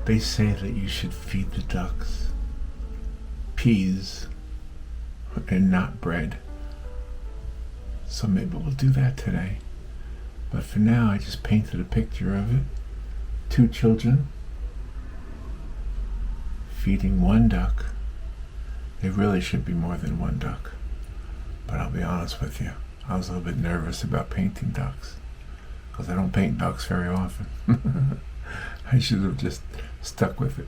They say that you should feed the ducks peas and not bread. So maybe we'll do that today. But for now, I just painted a picture of it. 2 children feeding 1 duck. There really should be more than 1 duck. But I'll be honest with you, I was a little bit nervous about painting ducks, because I don't paint ducks very often. I should have just stuck with it.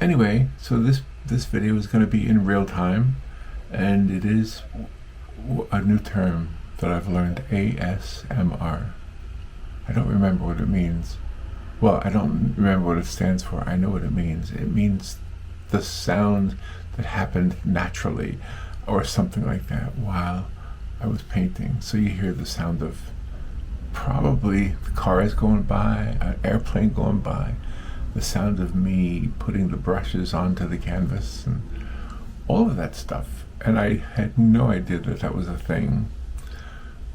Anyway, so this video is going to be in real time, and it is a new term that I've learned, ASMR. I don't remember what it means. Well, I don't remember what it stands for. I know what it means. It means the sound that happened naturally, or something like that, while I was painting. So you hear the sound of probably cars going by, an airplane going by, the sound of me putting the brushes onto the canvas, and all of that stuff. And I had no idea that that was a thing.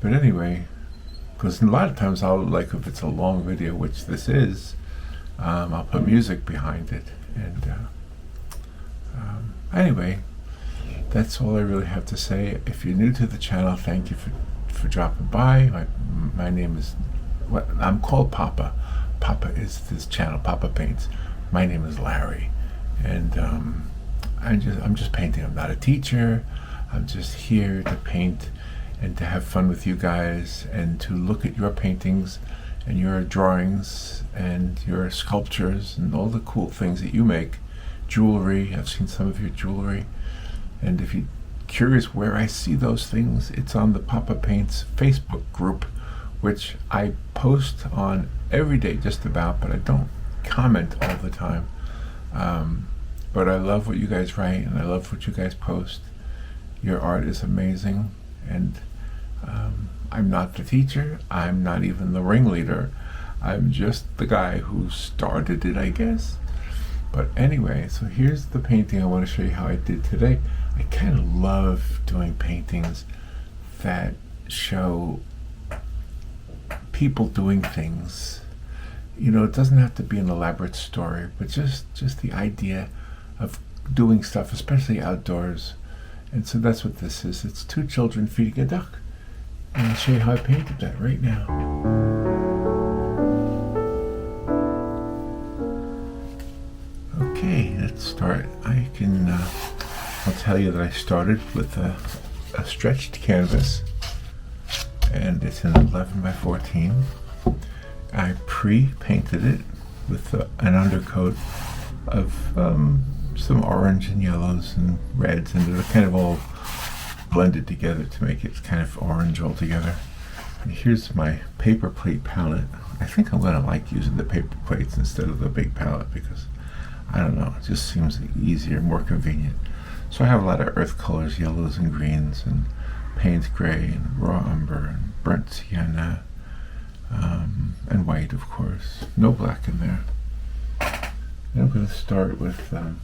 But anyway, because a lot of times I'll, like if it's a long video, which this is, I'll put music behind it. And anyway, that's all I really have to say. If you're new to the channel, thank you for dropping by. My name is, I'm called Poppa. Poppa is this channel, Poppa Paints. My name is Larry, and I'm just painting. I'm not a teacher. I'm just here to paint and to have fun with you guys, and to look at your paintings and your drawings and your sculptures and all the cool things that you make. Jewelry, I've seen some of your jewelry. And if you're curious where I see those things, it's on the Poppa Paints Facebook group, which I post on every day just about, but I don't comment all the time. But I love what you guys write, and I love what you guys post. Your art is amazing, and I'm not the teacher. I'm not even the ringleader. I'm just the guy who started it, I guess. But anyway, so here's the painting I want to show you how I did today. I kind of love doing paintings that show people doing things. You know, it doesn't have to be an elaborate story, but just the idea of doing stuff, especially outdoors. And so that's what this is. It's 2 children feeding a duck. And I'll show you how I painted that right now. Okay, let's start. I'll tell you that I started with a stretched canvas, and it's an 11 by 14. I pre-painted it with an undercoat of some orange and yellows and reds, and they're kind of all blended together to make it kind of orange all together. And here's my paper plate palette. I think I'm going to like using the paper plates instead of the big palette, because I don't know, it just seems easier, more convenient. So I have a lot of earth colors, yellows and greens, and Payne's gray, and raw umber, and burnt sienna, and white, of course. No black in there. And I'm going to start with a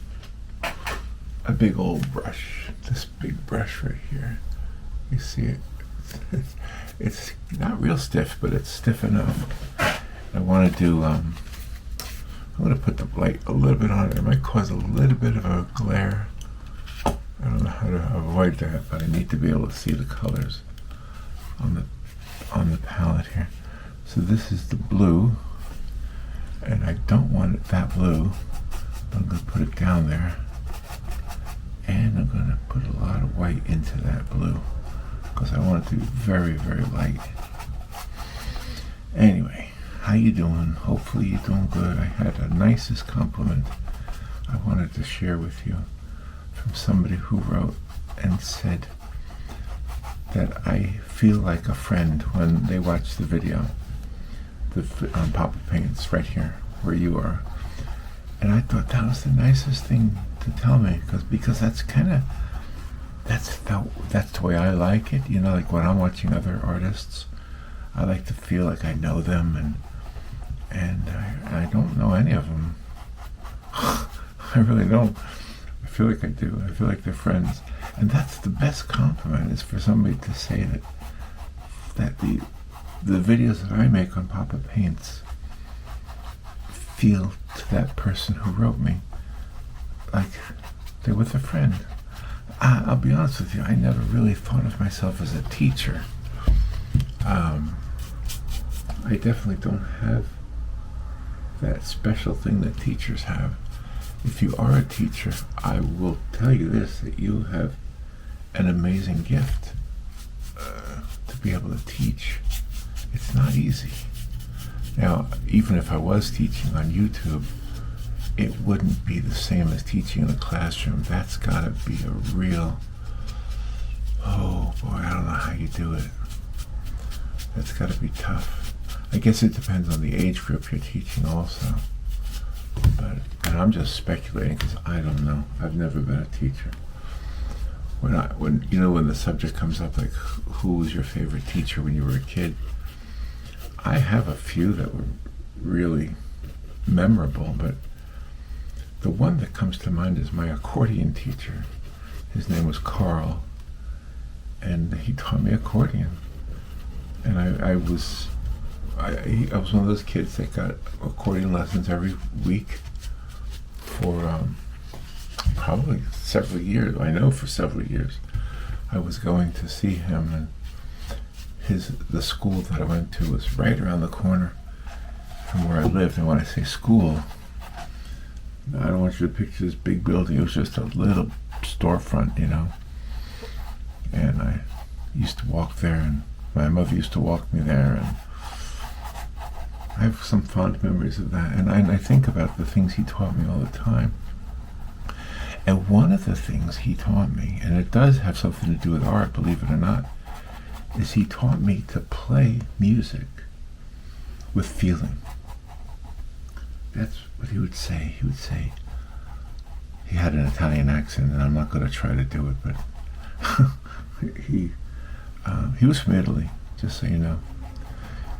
big old brush. This big brush right here. You see it? It's not real stiff, but it's stiff enough. I want to do, I'm going to put the light a little bit on it. It might cause a little bit of a glare. I don't know how to avoid that, but I need to be able to see the colors on the palette here. So this is the blue, and I don't want it that blue. I'm going to put it down there, and I'm going to put a lot of white into that blue, because I want it to be very, very light. Anyway, how you doing? Hopefully you're doing good. I had a nicest compliment I wanted to share with you from somebody who wrote and said that I feel like a friend when they watch the video on Poppa Paints right here where you are. And I thought that was the nicest thing to tell me, because that's the way I like it. You know, like when I'm watching other artists, I like to feel like I know them, and I don't know any of them. I really don't. I feel like I do. I feel like they're friends. And that's the best compliment, is for somebody to say that the videos that I make on Poppa Paints feel to that person who wrote me like they're with a friend. I'll be honest with you, I never really thought of myself as a teacher. I definitely don't have that special thing that teachers have. If you are a teacher, I will tell you this, that you have an amazing gift to be able to teach. It's not easy. Now, even if I was teaching on YouTube, it wouldn't be the same as teaching in a classroom. That's gotta be a real, oh boy, I don't know how you do it. That's gotta be tough. I guess it depends on the age group you're teaching also. And I'm just speculating because I don't know. I've never been a teacher. When the subject comes up, like who was your favorite teacher when you were a kid, I have a few that were really memorable, but the one that comes to mind is my accordion teacher. His name was Carl, and he taught me accordion. And I was one of those kids that got accordion lessons every week for probably several years. I know for several years. I was going to see him, and the school that I went to was right around the corner from where I lived. And when I say school, I don't want you to picture this big building. It was just a little storefront, And I used to walk there, and my mother used to walk me there, and I have some fond memories of that. And I think about the things he taught me all the time. And one of the things he taught me, and it does have something to do with art, believe it or not, is he taught me to play music with feeling. That's what he would say. He would say, he had an Italian accent, and I'm not going to try to do it, but he was from Italy, just so you know.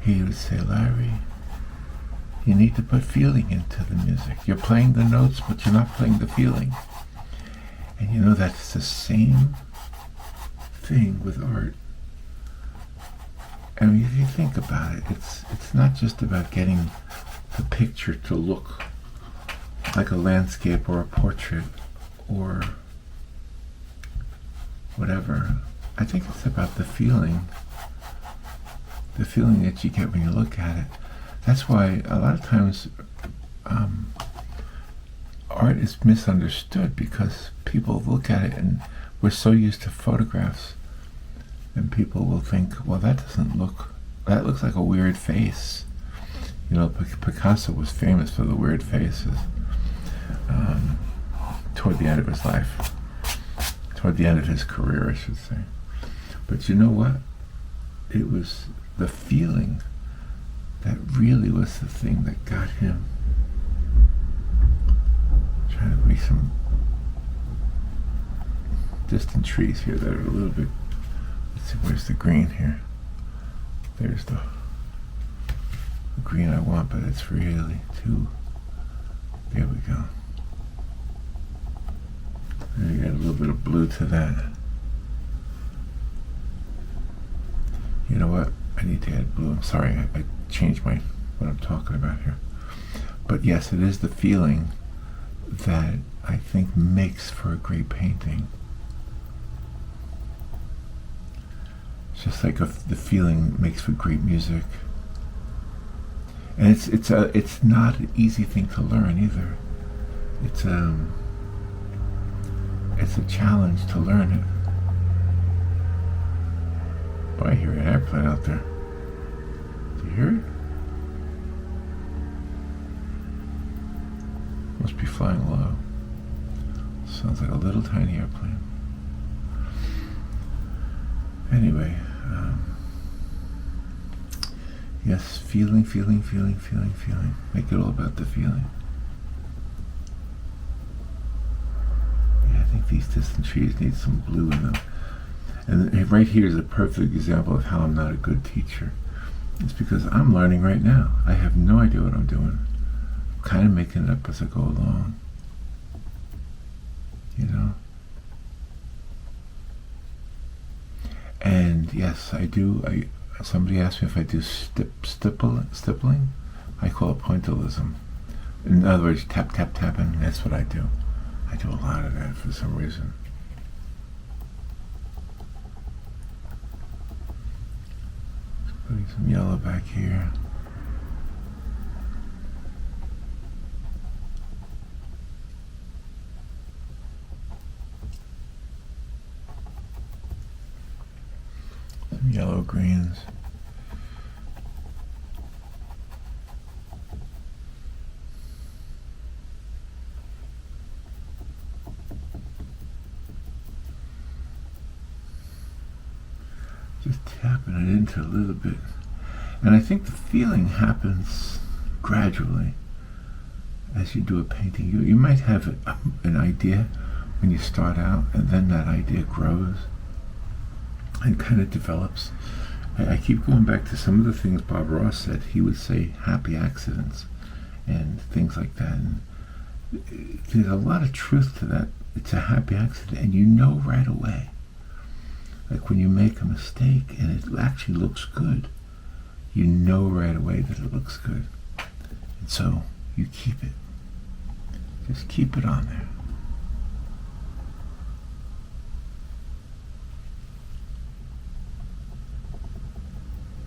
He would say, Larry, you need to put feeling into the music. You're playing the notes, but you're not playing the feeling. And that's the same thing with art. I mean, if you think about it, it's not just about getting the picture to look like a landscape or a portrait or whatever. I think it's about the feeling that you get when you look at it. That's why a lot of times art is misunderstood, because people look at it and we're so used to photographs, and people will think, well, that looks like a weird face. Picasso was famous for the weird faces toward the end of his life, toward the end of his career, I should say. But you know what? It was the feeling that really was the thing that got him. I'm trying to make some distant trees here that are a little bit. Let's see, where's the green here? There's the green I want, but it's really too. There we go. There you got a little bit of blue to that. You know what? I need to add blue. I'm sorry, I changed what I'm talking about here. But yes, it is the feeling that I think makes for a great painting. Just like the feeling makes for great music. And it's not an easy thing to learn either. It's a challenge to learn it. Oh, I hear an airplane out there. Do you hear it? Must be flying low. Sounds like a little tiny airplane. Anyway, yes, feeling. Make it all about the feeling. Yeah, I think these distant trees need some blue in them. And right here is a perfect example of how I'm not a good teacher. It's because I'm learning right now. I have no idea what I'm doing. I'm kind of making it up as I go along. And yes, I do. Somebody asked me if I do stippling. I call it pointillism. In other words, tap, tap, tapping. That's what I do. I do a lot of that for some reason. Just putting some yellow back here. Some yellow greens. Just tapping it into a little bit. And I think the feeling happens gradually as you do a painting. You might have an idea when you start out, and then that idea grows and kind of develops. I keep going back to some of the things Bob Ross said. He would say happy accidents and things like that. And there's a lot of truth to that. It's a happy accident, and you know right away. Like when you make a mistake and it actually looks good, you know right away that it looks good. And so you keep it. Just keep it on there.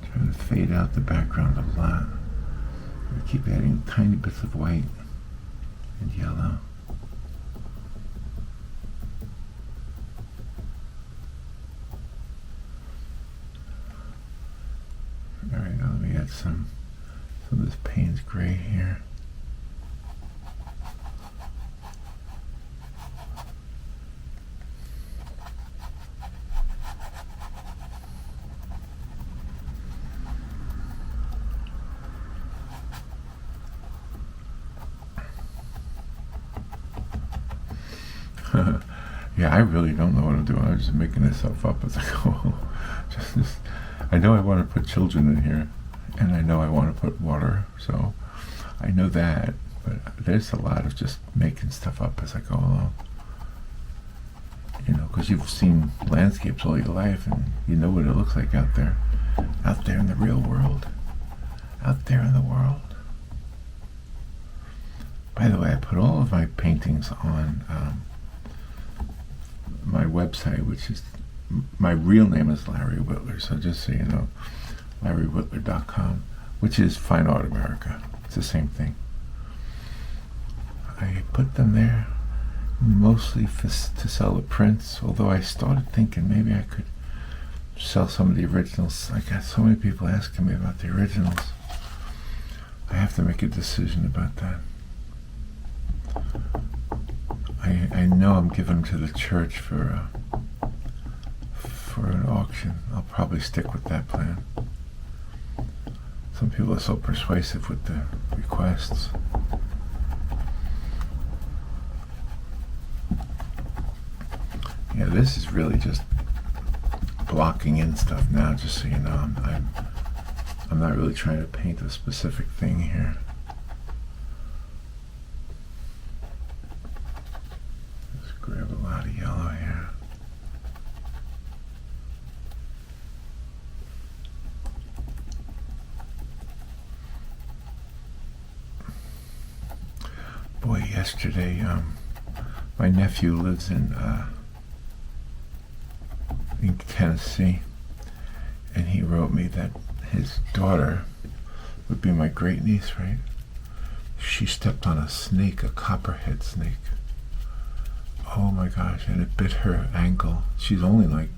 Try to fade out the background a lot. We keep adding tiny bits of white and yellow. Alright, now let me add some of this Payne's gray here. Yeah, I really don't know what I'm doing. I'm just making this stuff up as I go. I know I want to put children in here, and I know I want to put water, so I know that, but there's a lot of just making stuff up as I go along. You know, because you've seen landscapes all your life, and you know what it looks like out there in the real world, out there in the world. By the way, I put all of my paintings on my website, which is, my real name is Larry Whitler, so just so you know, LarryWhitler.com, which is Fine Art America. It's the same thing. I put them there mostly to sell the prints, although I started thinking maybe I could sell some of the originals. I got so many people asking me about the originals. I have to make a decision about that. I know I'm giving them to the church for an auction. I'll probably stick with that plan. Some people are so persuasive with the requests. Yeah, this is really just blocking in stuff now, just so you know. I'm not really trying to paint a specific thing here. Just grab a lot of yellow here. Boy, yesterday, my nephew lives in Tennessee, and he wrote me that his daughter would be my great niece, right? She stepped on a snake, a copperhead snake. Oh my gosh, and it bit her ankle. She's only like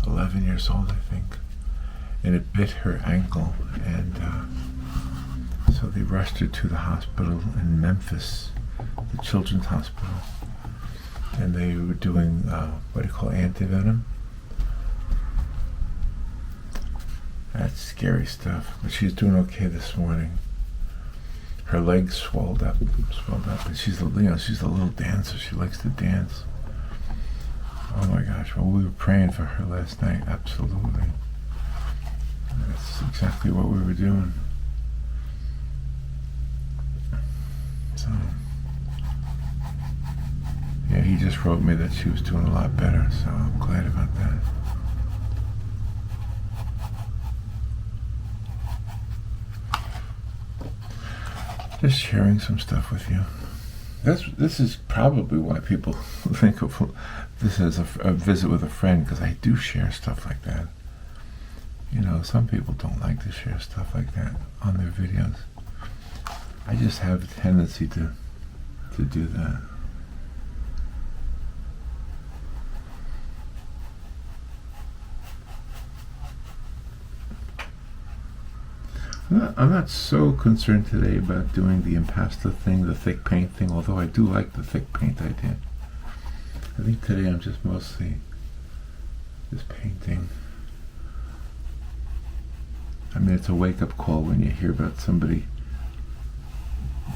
11 years old, I think. And it bit her ankle, and so they rushed her to the hospital in Memphis, the children's hospital. And they were doing what do you call antivenom? That's scary stuff. But she's doing okay this morning. Her legs swelled up, and she's a little dancer. She likes to dance. Oh my gosh! Well, we were praying for her last night. Absolutely. That's exactly what we were doing. So. Yeah, he just wrote me that she was doing a lot better, so I'm glad about that. just sharing some stuff with you. This is probably why people think of this as a visit with a friend, because I do share stuff like that. You know, some people don't like to share stuff like that on their videos. I just have a tendency to do that. I'm not so concerned today about doing the impasto thing, the thick paint thing, although I do like the thick paint idea. I think today I'm just mostly just painting. I mean, it's a wake-up call when you hear about somebody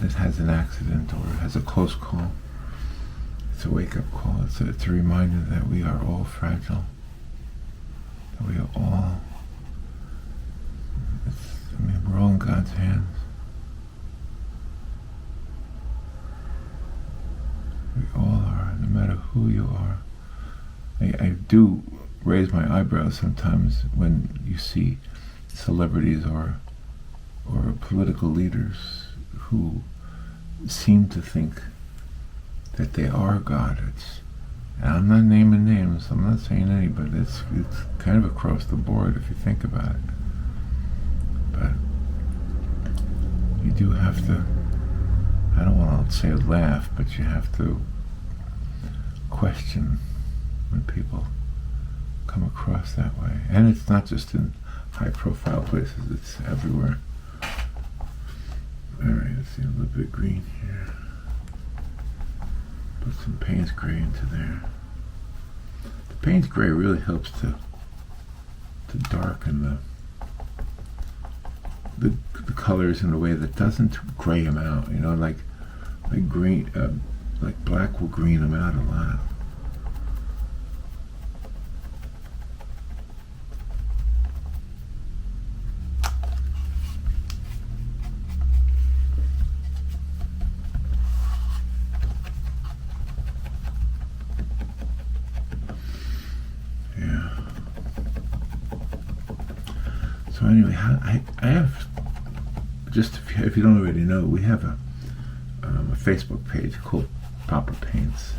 that has an accident or has a close call. It's a wake-up call. It's a reminder that we are all fragile. That we are all... we're all in God's hands. We all are, no matter who you are. I do raise my eyebrows sometimes when you see celebrities or political leaders who seem to think that they are God. And I'm not naming names, I'm not saying any, but it's kind of across the board if you think about it. But you do have to, I don't want to say laugh, but you have to question when people come across that way. And it's not just in high-profile places, it's everywhere. Alright, let's see, a little bit of green here. Put some Payne's Gray into there. The Payne's Gray really helps to darken the colors in a way that doesn't gray them out, you know, like green, like black will green them out a lot. Yeah. So anyway, I have, just if you don't already know, we have a Facebook page called Poppa Paints,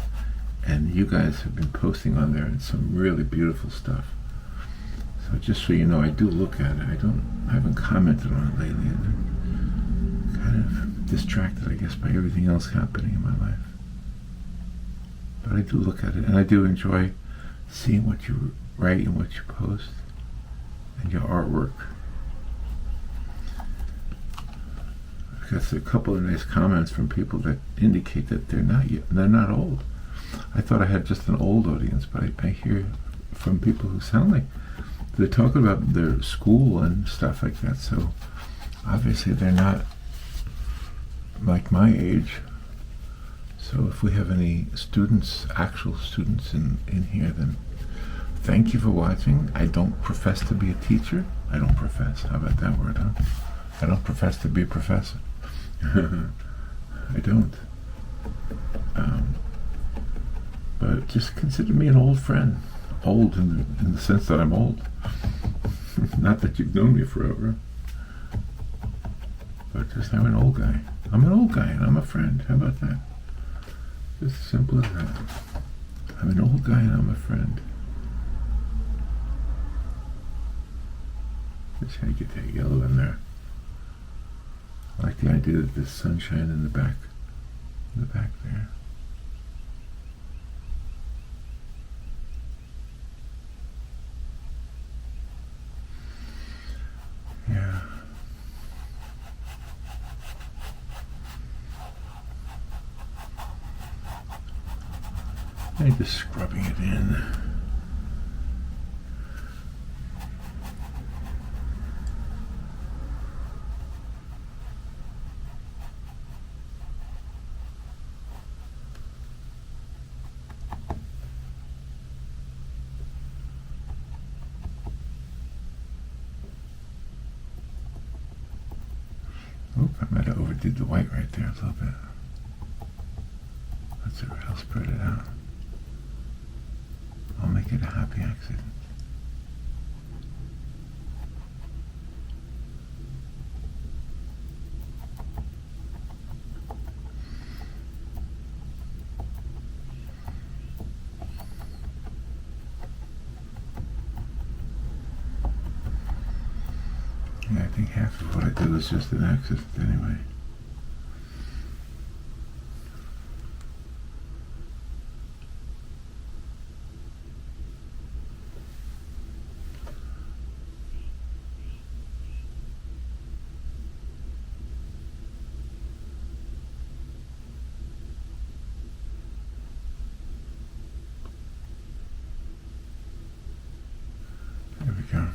and you guys have been posting on there and some really beautiful stuff. So just so you know, I do look at it. I haven't commented on it lately. I've been kind of distracted, I guess, by everything else happening in my life. But I do look at it, and I do enjoy seeing what you write and what you post and your artwork. Got a couple of nice comments from people that indicate that they're not old. I thought I had just an old audience, but I hear from people who sound like they're talking about their school and stuff like that. So obviously they're not like my age. So if we have any students, actual students in here, then thank you for watching. I don't profess to be a teacher. I don't profess. How about that word, huh? I don't profess to be a professor. I don't. But just consider me an old friend. Old in the sense that I'm old. Not that you've known me forever. But just I'm an old guy. I'm an old guy and I'm a friend. How about that? Just as simple as that. I'm an old guy and I'm a friend. Just how you get that yellow in there. I like the idea that there's sunshine in the back there. Yeah. I'm just scrubbing it in. I might have overdid the white right there a little bit. That's all right, I'll spread it out. I'll make it a happy accident. if it was just an accident anyway. There we go.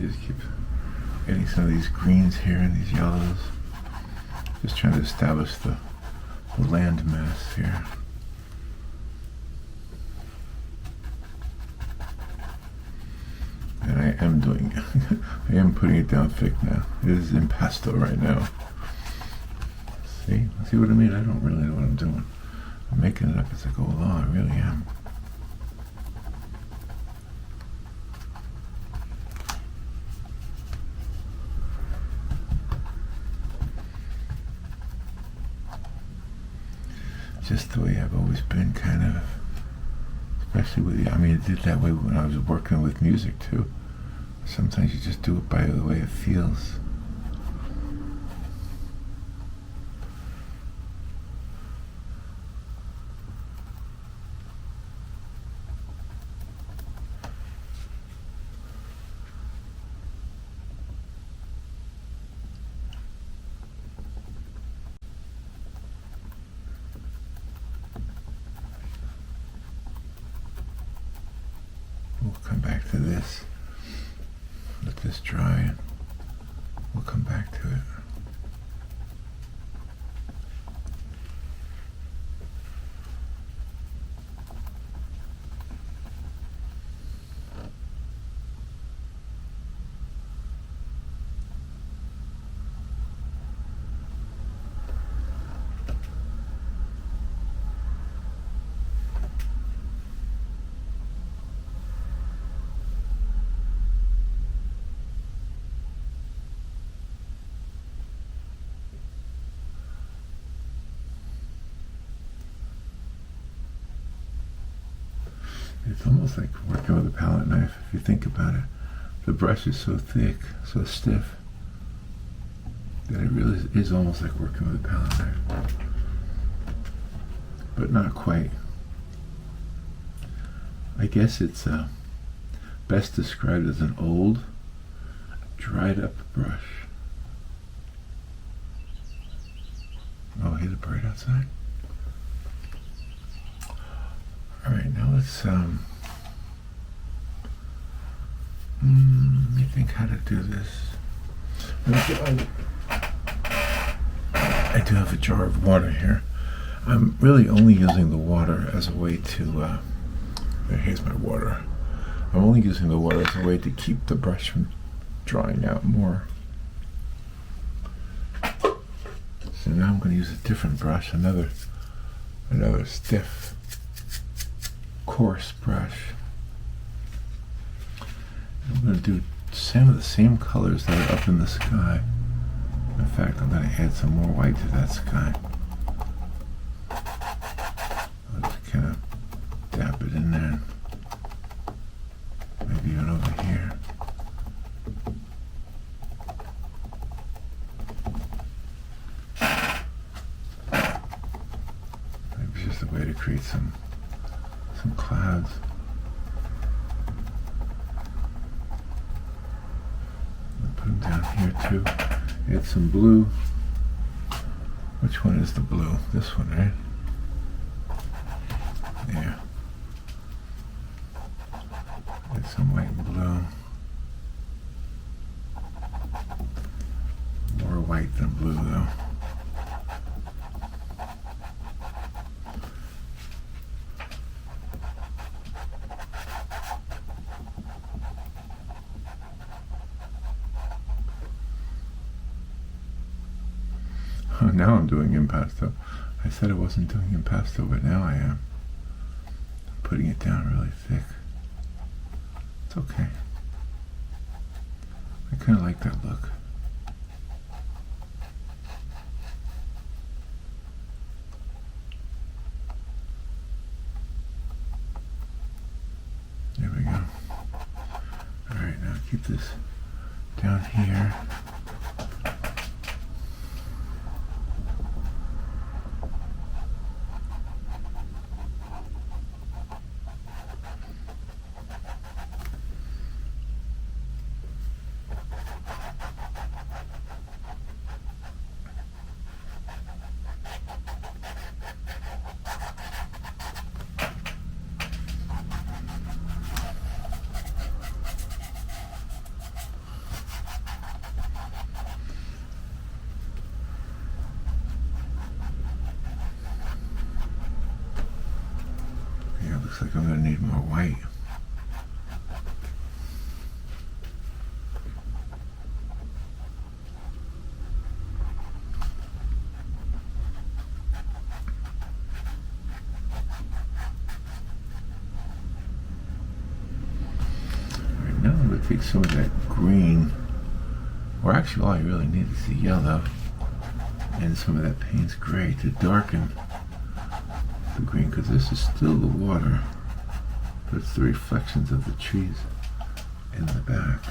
Just keep getting some of these greens here and these yellows. Just trying to establish the land mass here. And I am doing, I am putting it down thick now. It is in pastel right now. See what I mean? I don't really know what I'm doing. I'm making it up as I go along, I really am. Just the way I've always been, kind of, especially with I mean, I did that way when I was working with music too. Sometimes you just do it by the way it feels. We'll come back to this. Let this dry. We'll come back to it. It's almost like working with a palette knife if you think about it. The brush is so thick, so stiff, that it really is almost like working with a palette knife. But not quite. I guess it's best described as an old, dried up brush. Oh, here's a bird outside. Alright, now let's let me think how to do this. I do have a jar of water here. I'm really only using the water as a way to here's my water. I'm only using the water as a way to keep the brush from drying out more. So now I'm going to use a different brush, another stiff, coarse brush. I'm going to do some of the same colors that are up in the sky. In fact, I'm going to add some more white to that sky. I'll just kind of dab it in there. Maybe even over here. Maybe it's just a way to create some clouds. I'll put them down here too. Add some blue. Which one is the blue? This one, right? Yeah. Add some white and blue. More white than blue though. Now I'm doing impasto. I said I wasn't doing impasto, but now I am. I'm putting it down really thick. It's okay. I kind of like that look. There we go. Alright, now keep this down here. Looks like I'm going to need more white. Alright, now I'm going to take some of that green, or actually all I really need is the yellow and some of that Payne's gray to darken the green, because this is still the water, but it's the reflections of the trees in the back.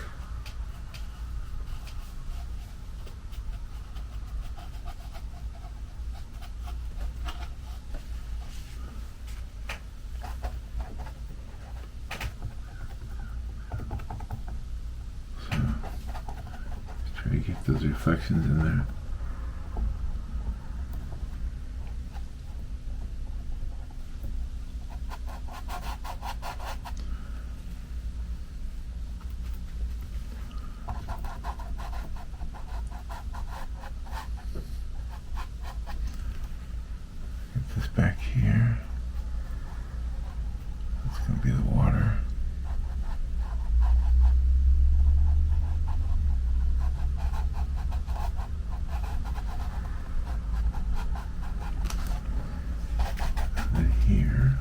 So, let's try to get those reflections in there. this back here. That's going to be the water. And then here.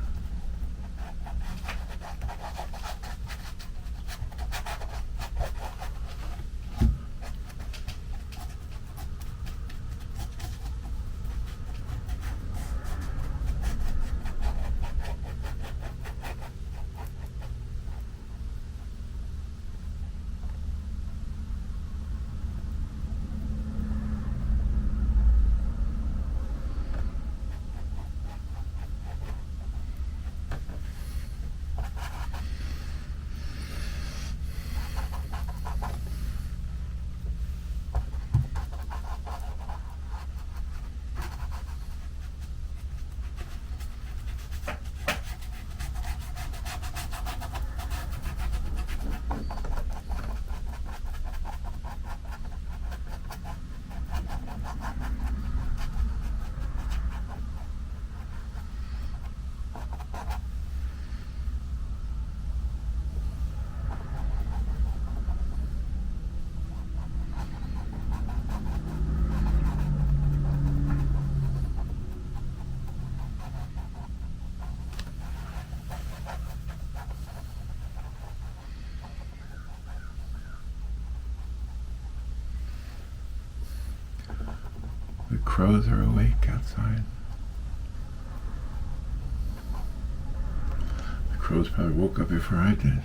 The crows are awake outside. The crows probably woke up before I did.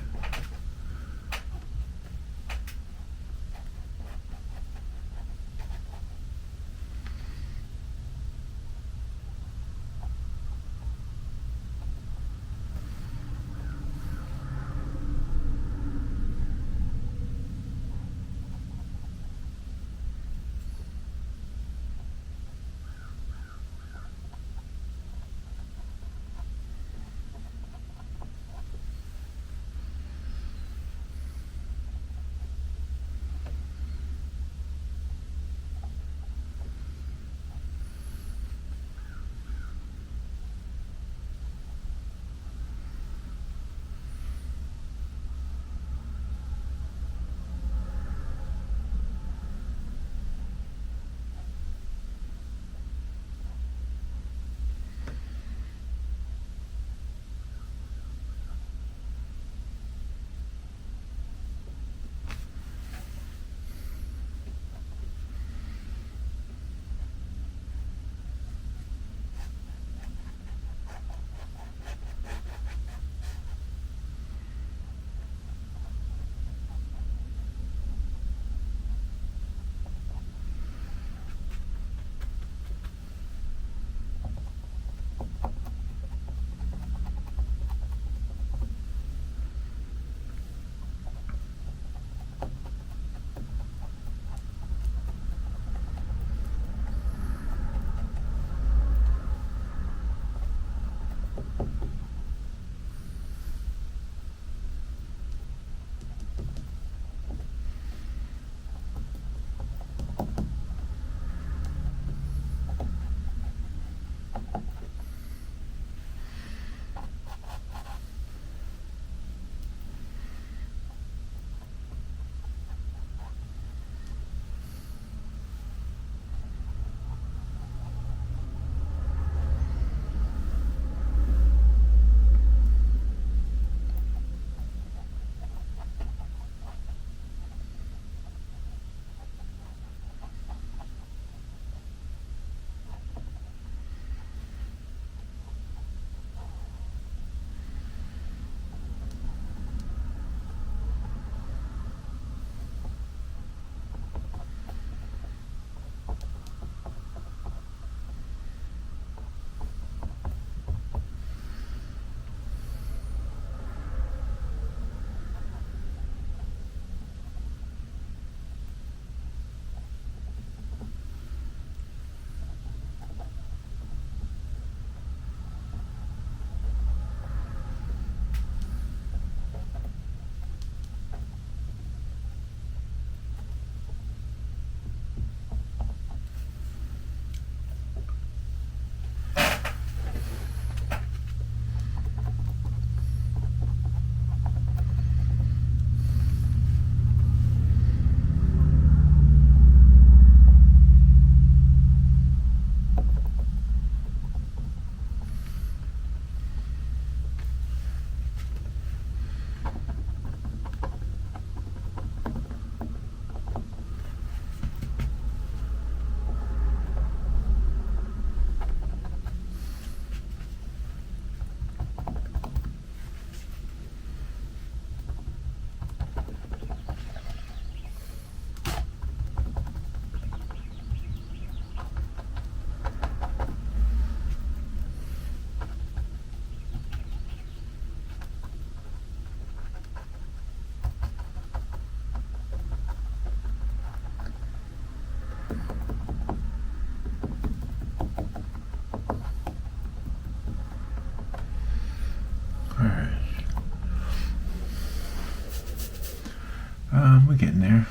we're getting there.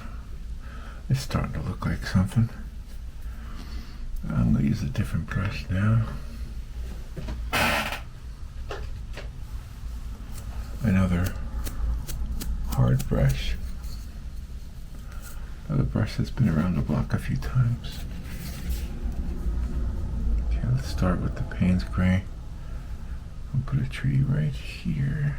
It's starting to look like something. I'm going to use a different brush now. Another hard brush. Another brush that's been around the block a few times. Okay, let's start with the Payne's gray. I'll put a tree right here.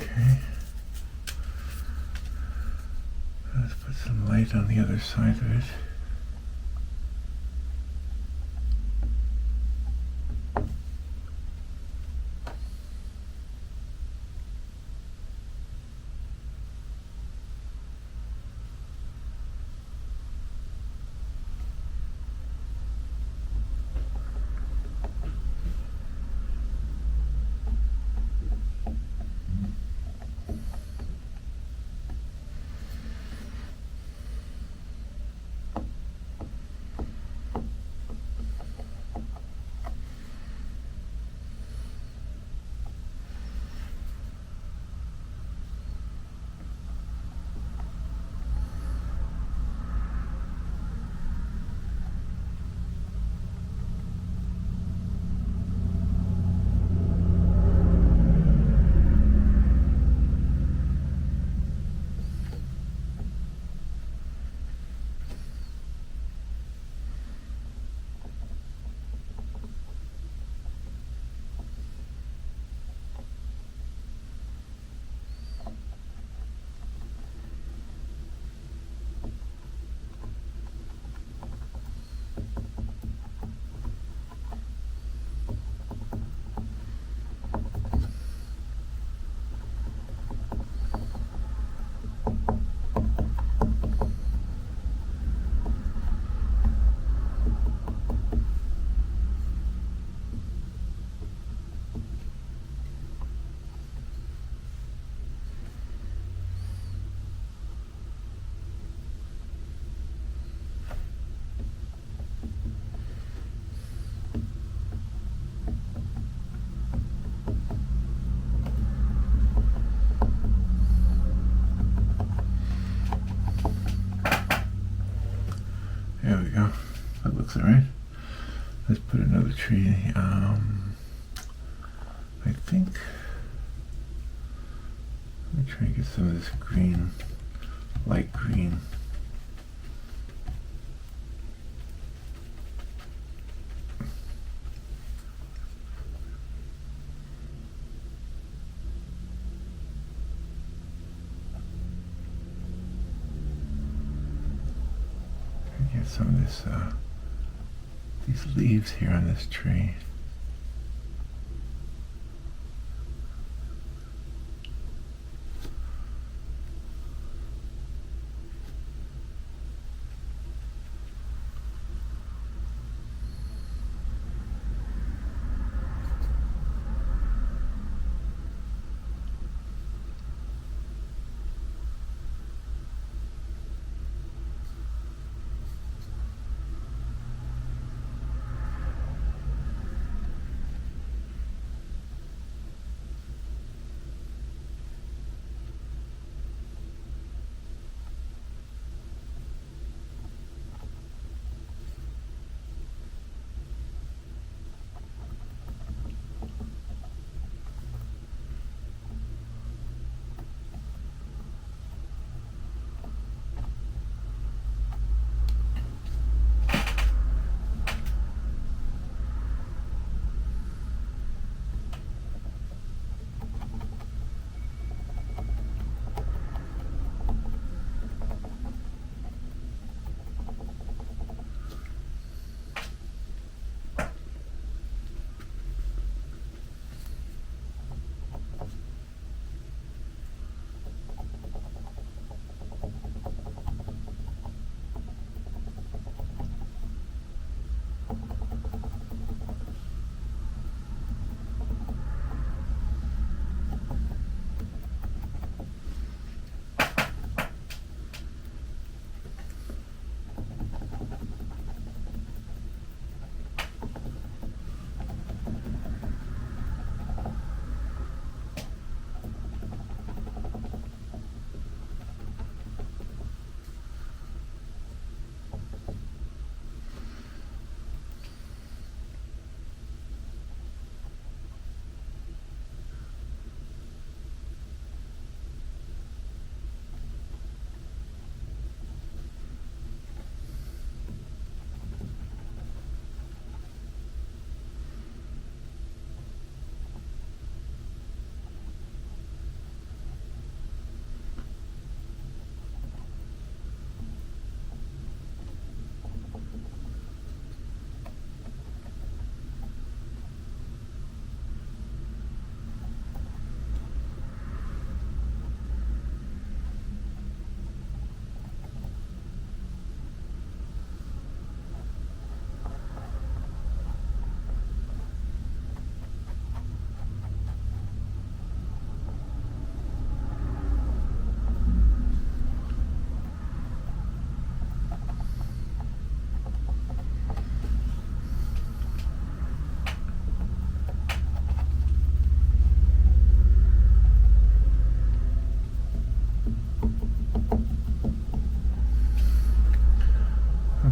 Okay. Let's put some light on the other side of it. There we go. That looks alright. Let's put another tree. I think. Let me try and get some of this green, light green. get some of this, these leaves here on this tree.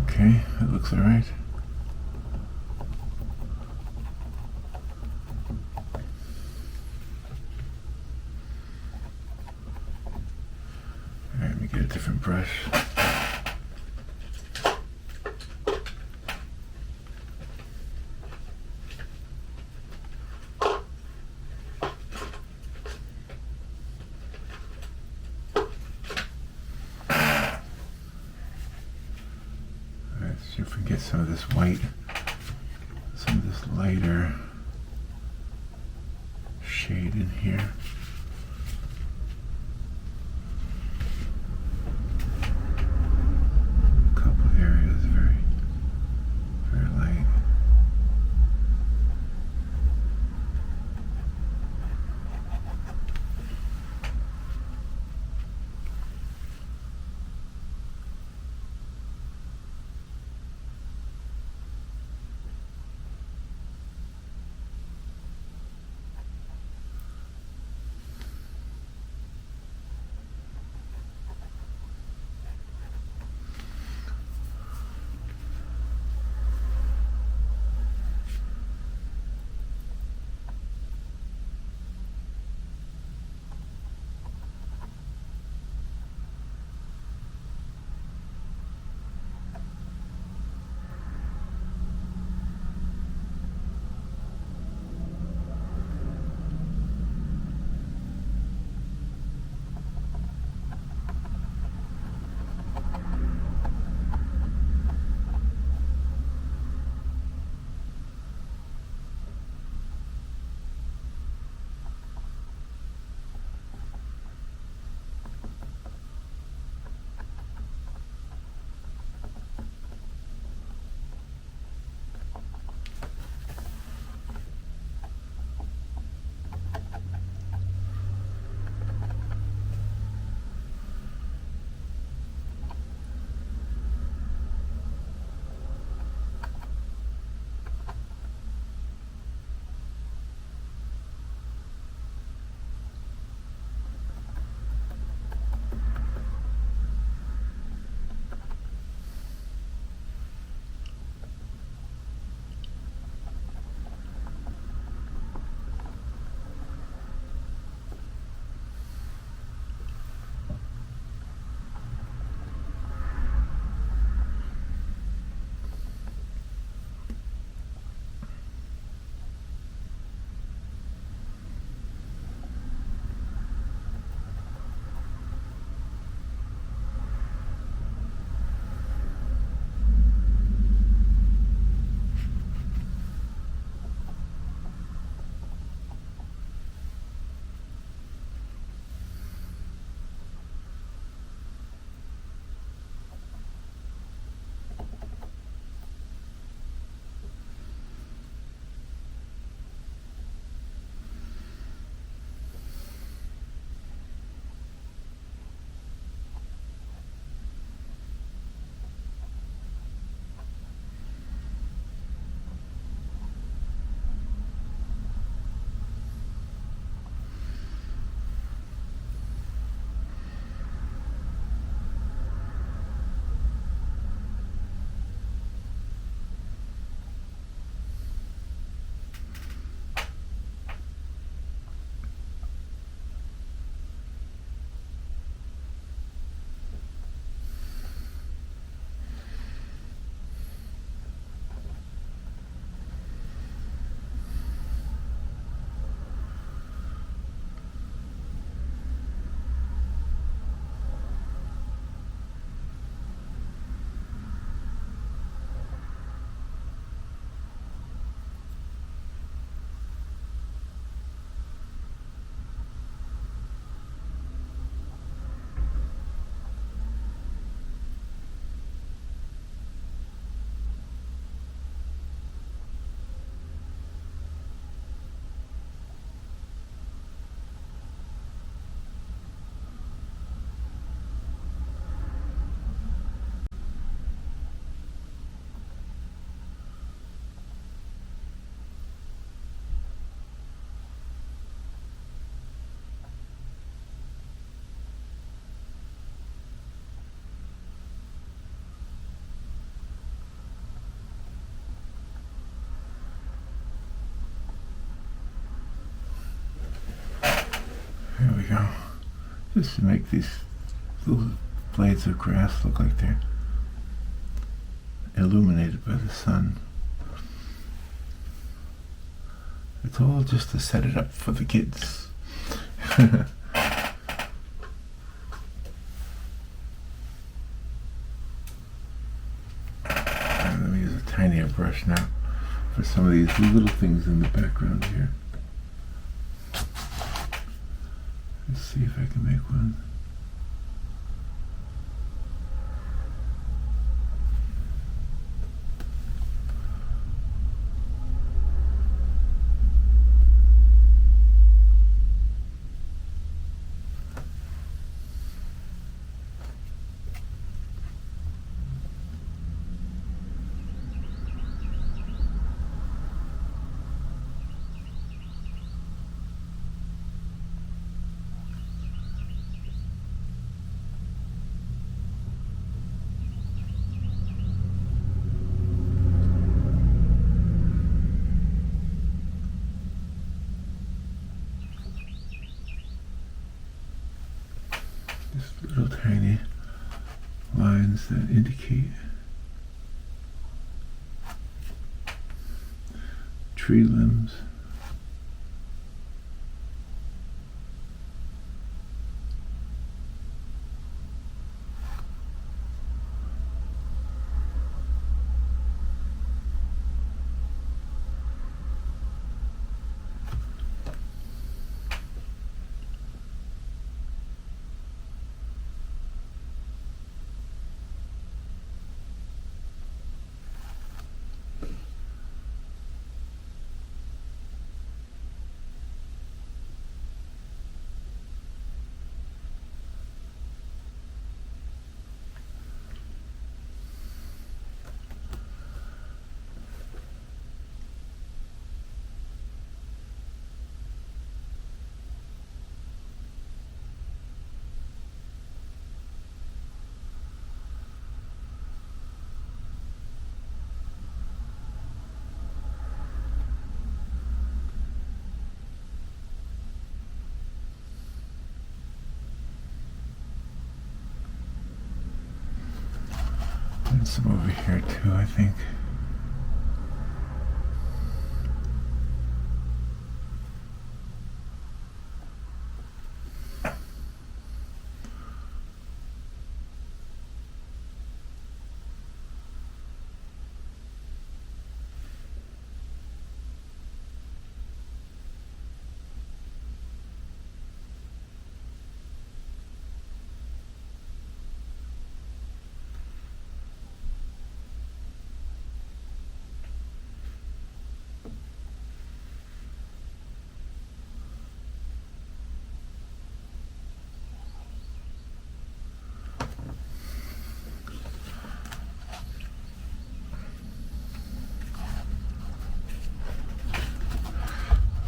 Okay, that looks all right. All right, let me get a different brush. See if we can get some of this white, some of this lighter shade in here. A couple areas very, very light. we go. Just to make these little blades of grass look like they're illuminated by the sun. It's all just to set it up for the kids. I'm going to use a tinier brush now for some of these little things in the background here. Let's see if I can make one. Little tiny lines that indicate tree limbs. And some over here too, I think.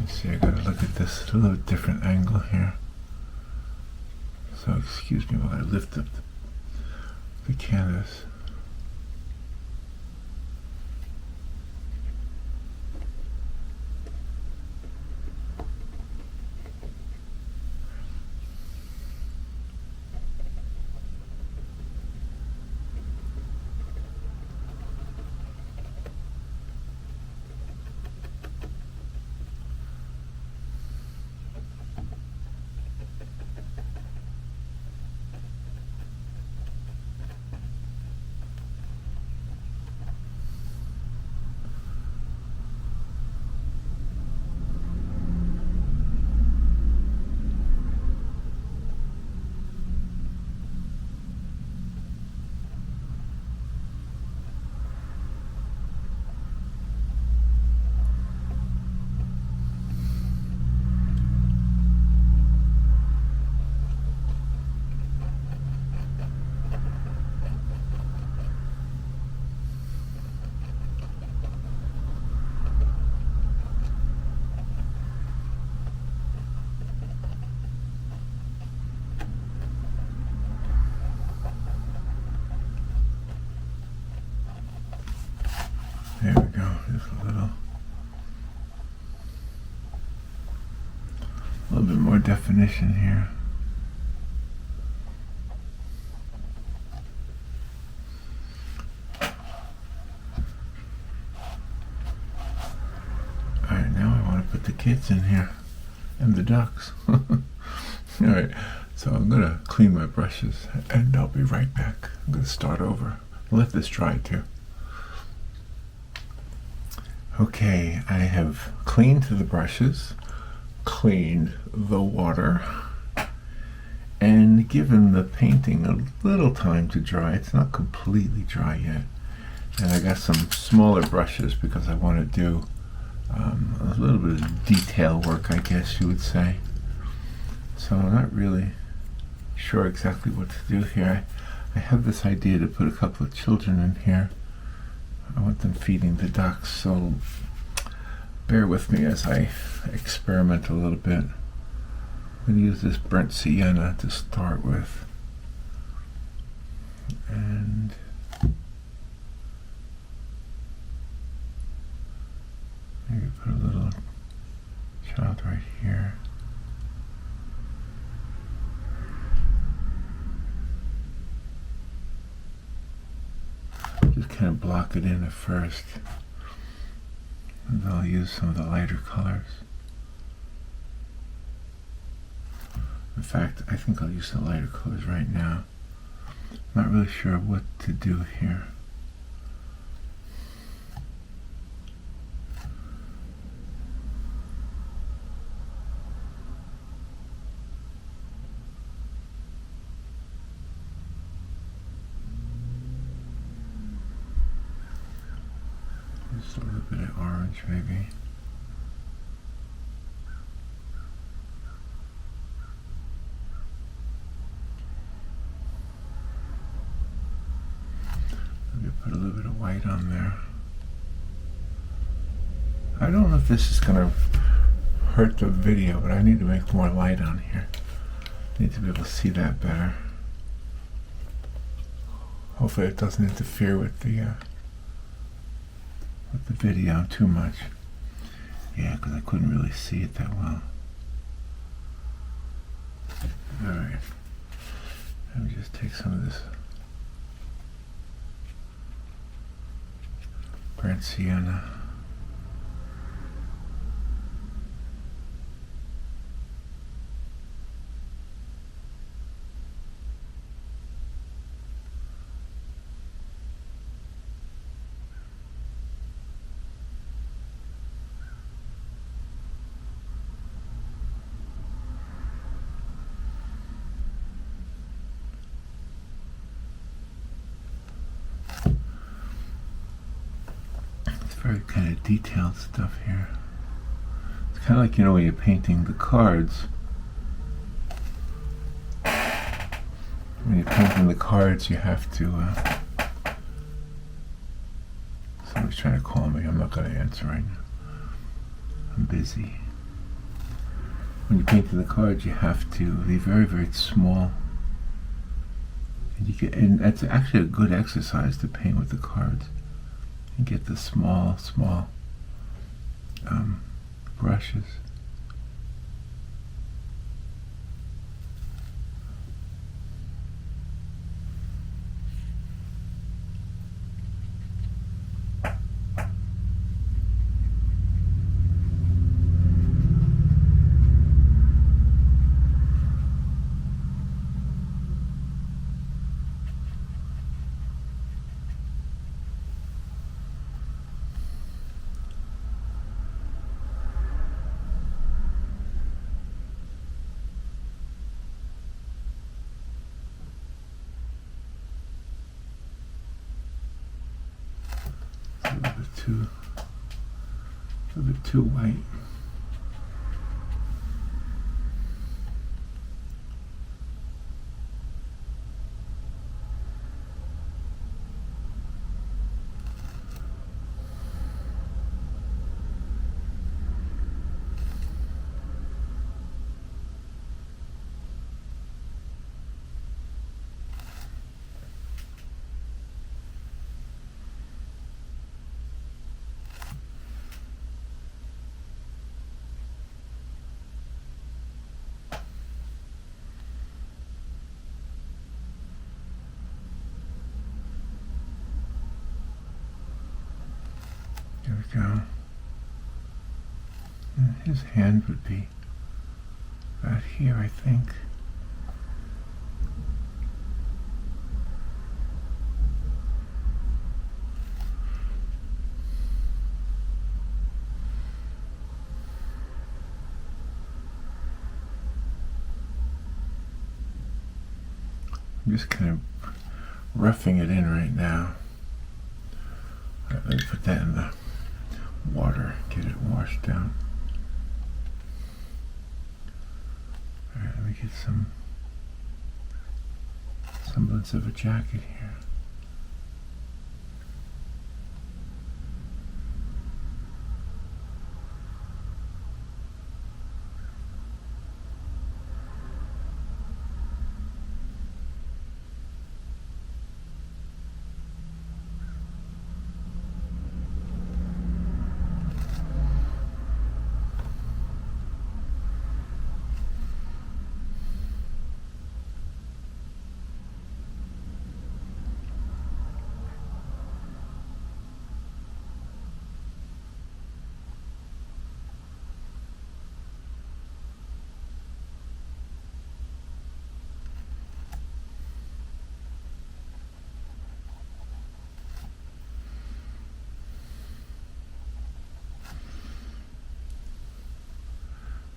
See, I gotta look at this at a little different angle here. So excuse me while I lift up the canvas. There we go, just a little bit more definition here. Alright, now I want to put the kids in here and the ducks. Alright, so I'm going to clean my brushes and I'll be right back. I'm going to start over. Let this dry too. Okay, I have cleaned the brushes, cleaned the water, and given the painting a little time to dry. It's not completely dry yet. And I got some smaller brushes because I want to do a little bit of detail work, I guess you would say. So I'm not really sure exactly what to do here. I have this idea to put a couple of children in here. I want them feeding the ducks, so bear with me as I experiment a little bit. I'm going to use this burnt sienna to start with. And maybe put a little child right here. Just kind of block it in at first, and then I'll use some of the lighter colors. In fact, I think I'll use the lighter colors right now. I'm not really sure what to do here. Just a little bit of orange, maybe. Maybe put a little bit of white on there. I don't know if this is going to hurt the video, but I need to make more light on here. I need to be able to see that better. Hopefully it doesn't interfere with the video too much. Yeah, because I couldn't really see it that well. Alright. Let me just take some of this burnt sienna. Very kind of detailed stuff here. It's kind of like, you know, when you're painting the cards. When you're painting the cards, you have to. Somebody's trying to call me. I'm not going to answer right now. I'm busy. When you're painting the cards, you have to be very, very small. And that's actually a good exercise to paint with the cards. And get the small brushes. A bit too white. we go. And his hand would be about here, I think. I'm just kind of roughing it in right now. All right, let me put that in the water, get it washed down. All right, let me get some semblance of a jacket here.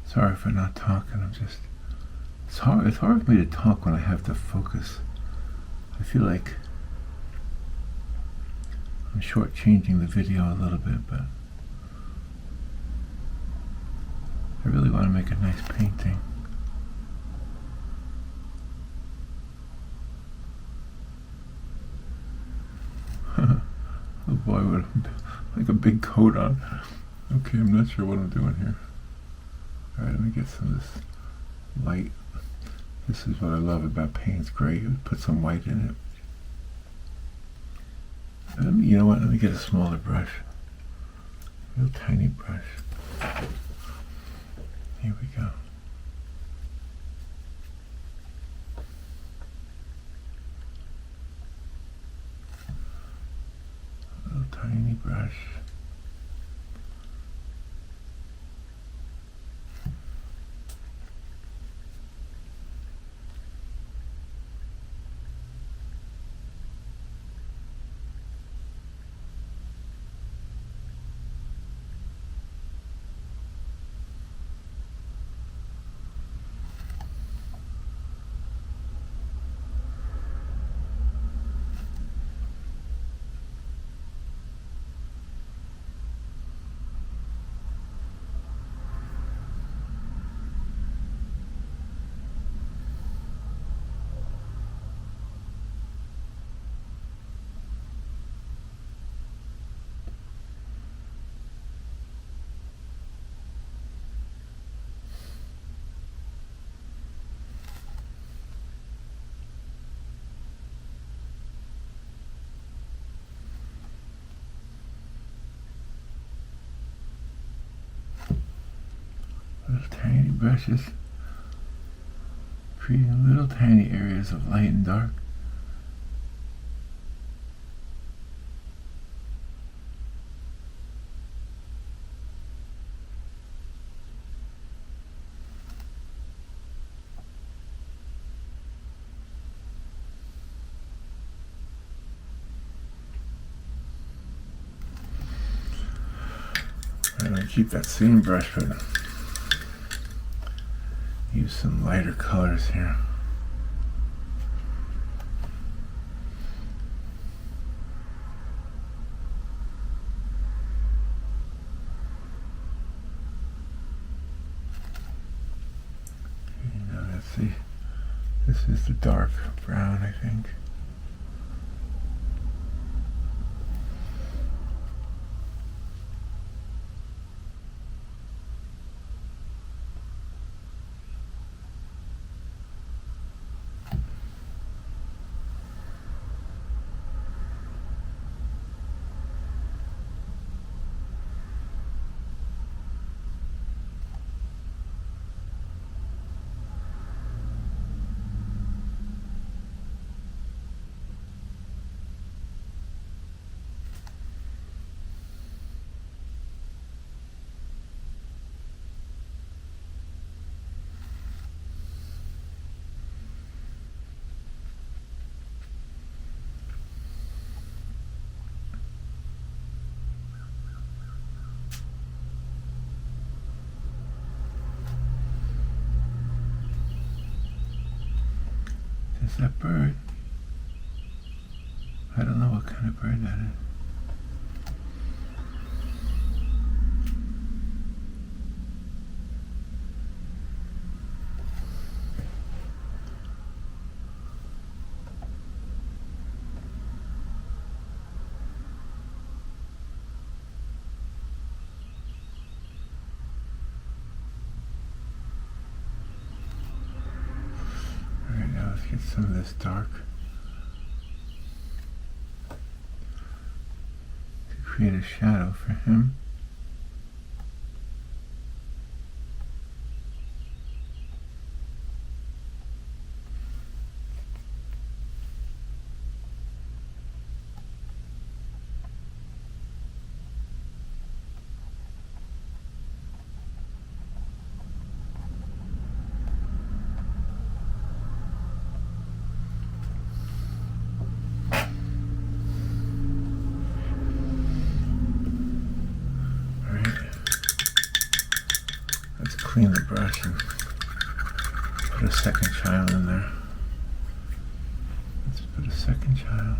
Sorry for not talking, it's hard for me to talk when I have to focus. I feel like I'm shortchanging the video a little bit, but I really want to make a nice painting. Oh boy, what like a big coat on. Okay, I'm not sure what I'm doing here. Alright, let me get some of this light. This is what I love about Payne's gray. Put some white in it. You know what? Let me get a smaller brush. A real tiny brush. Here we go. A little tiny brush. Little tiny brushes, creating little tiny areas of light and dark. I'm going to keep that same brush, but use some lighter colors here. Now let's see. This is the dark brown, I think. that bird. I don't know what kind of bird that is. Alright, now let's get some of this dark to create a shadow for him. Clean the brush and put a second child in there. Let's put a second child.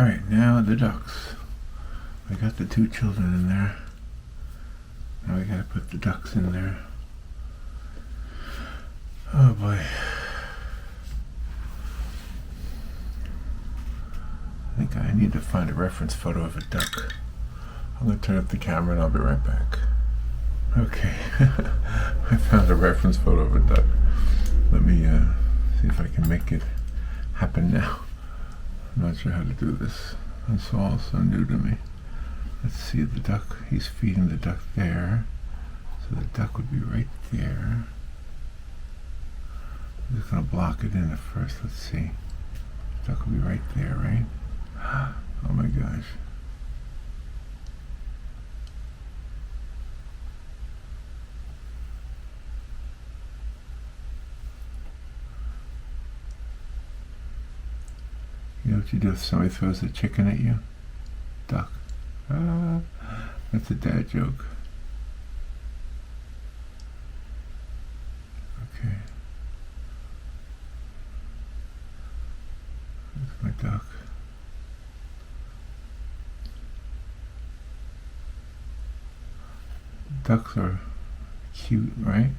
Alright, now the ducks. I got the two children in there. Now we gotta put the ducks in there. Oh boy. I think I need to find a reference photo of a duck. I'm gonna turn up the camera and I'll be right back. Okay, I found a reference photo of a duck. Let me see if I can make it happen now. I'm not sure how to do this. It's all so new to me. Let's see the duck. He's feeding the duck there. So the duck would be right there. I'm just going to block it in at first. Let's see. The duck will be right there, right? Oh my gosh. You know what you do if somebody throws a chicken at you? Duck. That's a dad joke. Okay. That's my duck. Ducks are cute, right?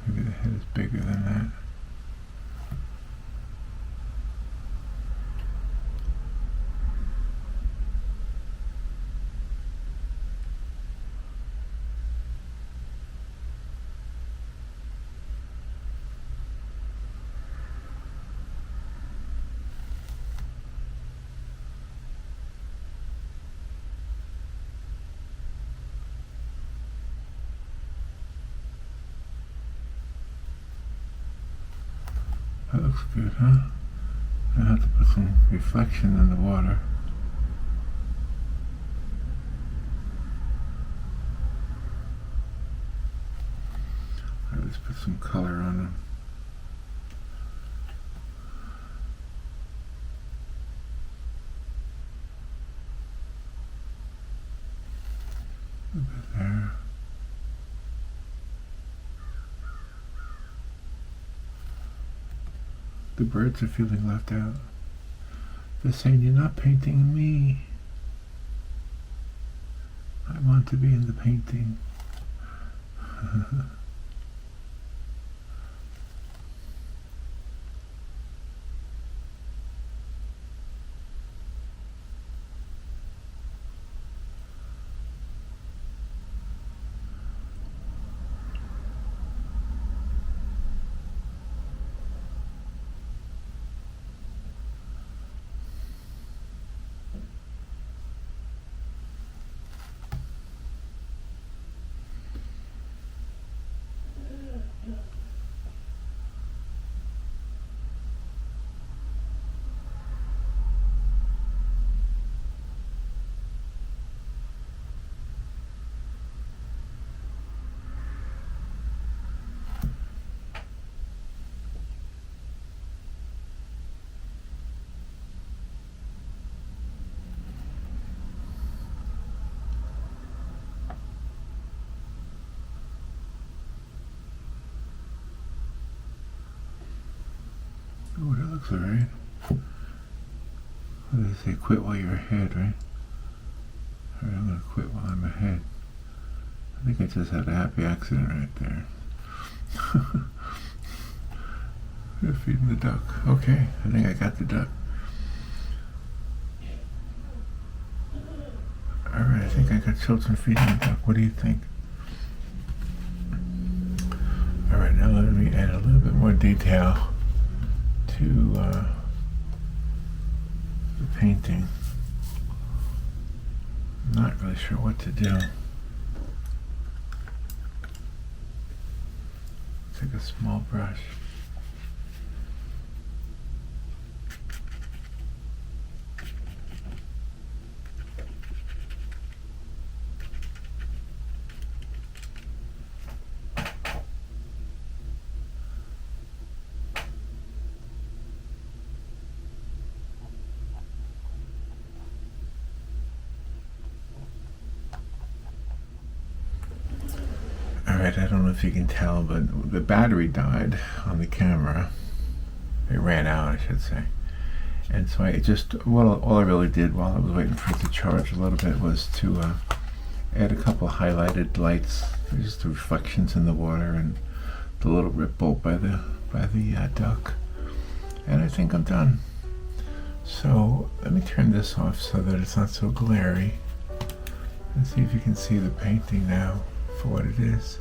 Maybe the head is bigger than that. That looks good, huh? I have to put some reflection in the water. Alright, let's put some color on them. A bit there. The birds are feeling left out. They're saying, "You're not painting me. I want to be in the painting." Oh, that looks alright. What do they say? Quit while you're ahead, right? Alright, I'm gonna quit while I'm ahead. I think I just had a happy accident right there. They're feeding the duck. Okay, I think I got the duck. Alright, I think I got children feeding the duck. What do you think? Alright, now let me add a little bit more detail to the painting. I'm not really sure what to do. Take a small brush. Alright, I don't know if you can tell, but the battery died on the camera. It ran out, I should say. And so I just, well, all I really did while I was waiting for it to charge a little bit was to add a couple highlighted lights, just the reflections in the water and the little ripple by the duck. And I think I'm done. So let me turn this off so that it's not so glary. And see if you can see the painting now for what it is.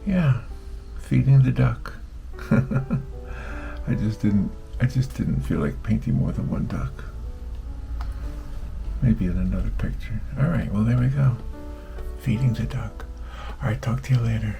Yeah, feeding the duck. I just didn't feel like painting more than one duck. Maybe in another picture. All right, well there we go. Feeding the duck. All right, talk to you later.